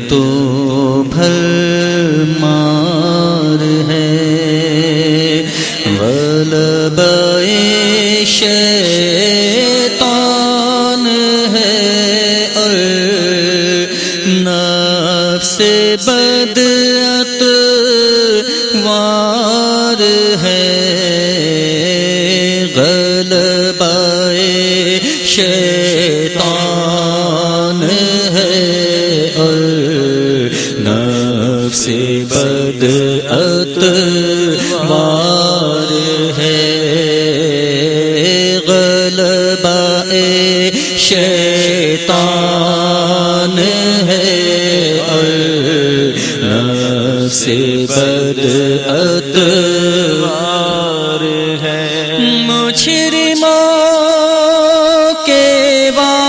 تو بھرمار ہے، غلبہ شیطان ہے اور نفس بدعتوار ہے، غلبہ شیطان ہے اور نفس بدعتوار ہے، غلبہ شیطان ہے اور نفس بدعتوار ہے۔ مجرموں کے واسطے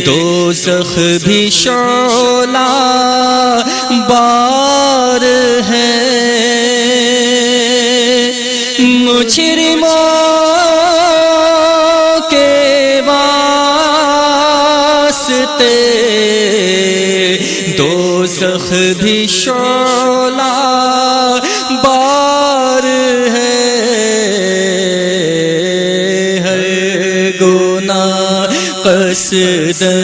دوزخ بھی شعلہ بار ہے، مجرموں کے واسطے دوزخ بھی شعلہ بار ہے، ہر گناہ قصدن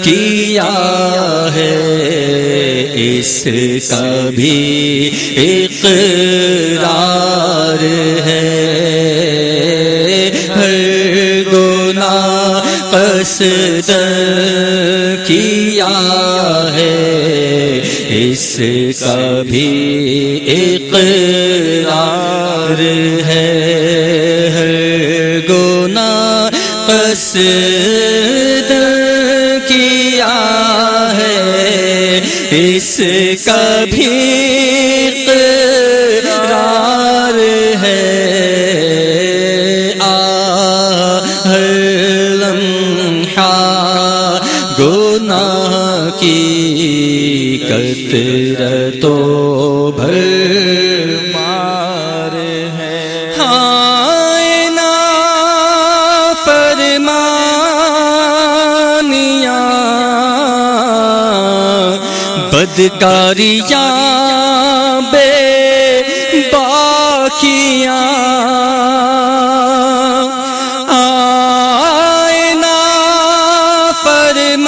کیا ہے، اس کا بھی اقرار ہے، ہر گناہ قصدن کیا ہے، اس کا بھی اقرار ہے، ہر گناہ قصدن کیا ہے، اس کا بھی اقرار ہے، ہر لمحہ گناہ کی کثرت و بھرمار ہے، بدکاریاں بے باکیاں، آئے نا فرمانیاں،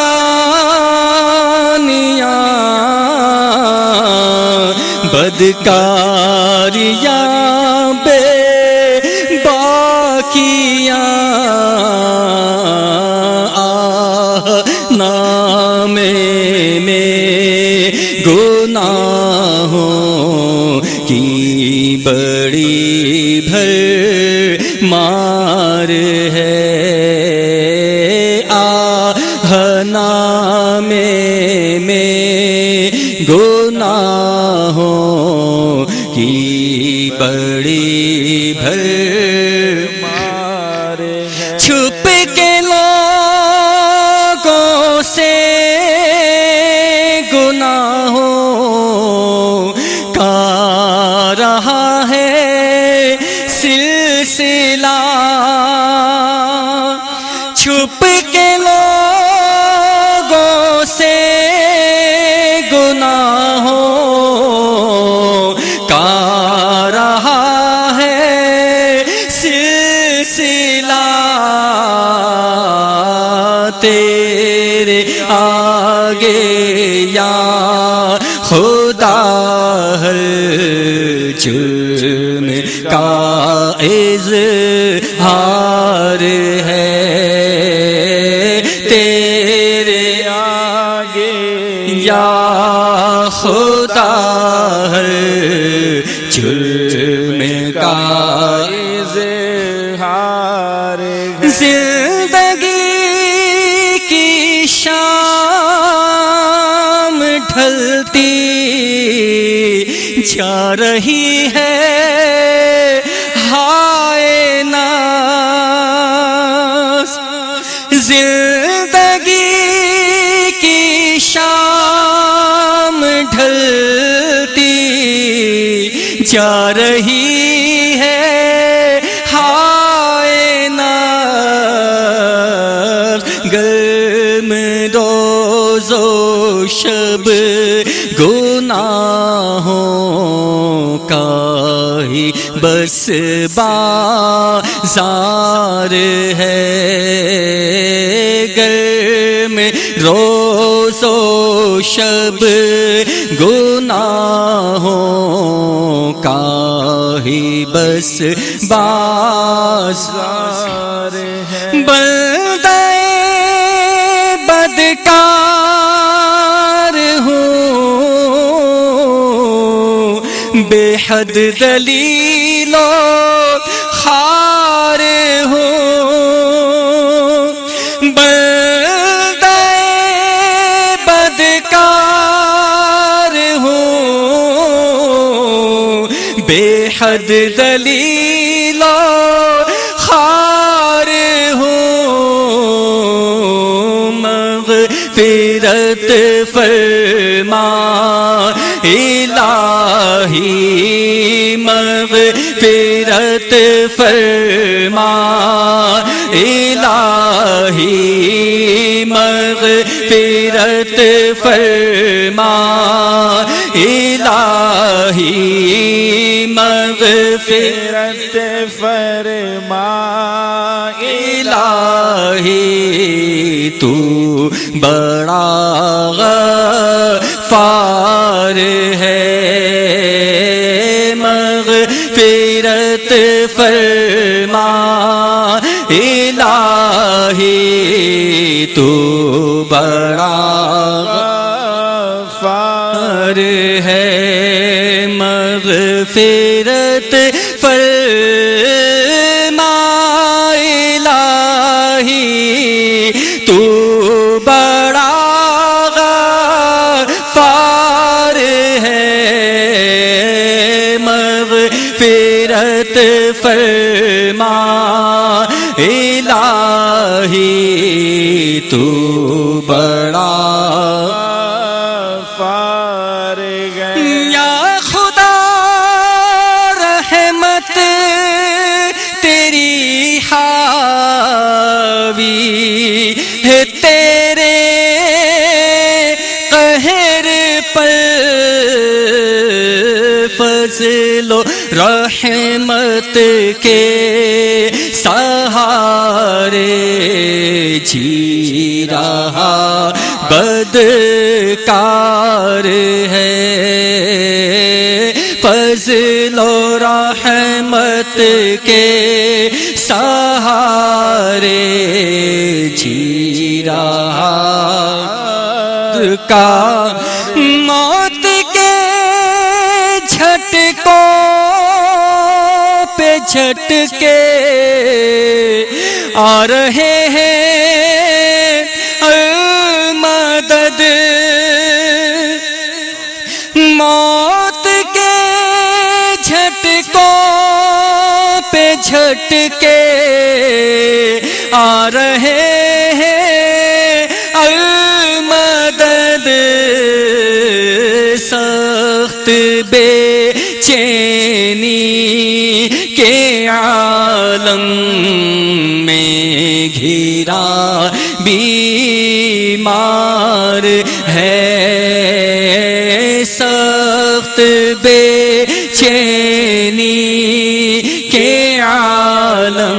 بدکاریاں بے باکیاں، نام گناہوں کی بڑی بھرمار ہے، نام میں گناہوں کی بڑی بھرمار ہے، چھپ کے لوگوں سے گناہوں کا رہا ہے سلسلہ، چھپ کے لوگوں سے گناہوں کا رہا ہے سلسلہ، تیرے آگے یا خدا ہر جرم کا اظہار ہے، تیرے آگے یا خدا ہر جرم کا اظہار ہے، زندگی کی شام ڈھلتی جا رہی ہے، ہائے ناز، زندگی کی شام ڈھلتی جا رہی ہے، ہائے ناز، گرم روز و شب گناہوں کا ہی بس بازار ہے، گرم روز و شب گناہوں کا ہی بس بازار ہے، بندہ بدکار ہوں، بے حد دلیل و خار ہوں، بندہ بدکار ہوں، بے حد دلیل و خار ہوں، مغفرت فرما الہی، مغفرت فرما الہی، مغفرت فرما الہی، مغفرت فرما الہی، تو بڑا غفار ہے، مغفرت فرما الہی، تو بڑا غفار ہے، مغفرت فرما الہی، تو بڑا غفار ہے، مغفرت فرما الہی، تو بڑا غفار ہے۔ یا خدا رحمت تیری حاوی ہے تیرے قہر پر، فضل و رحمت کے سہارے جی رہا بدکار ہے، فضل و رحمت کے سہارے جی رہا کا، موت کے جھٹکوں پہ جھٹکے آ رہے ہیں مدد، موت کے جھٹکوں پہ جھٹکے آ رہے ہیں المدد، سخت بے چینی کے عالم میں گھرا بیمار ہے، سخت بے چینی کے عالم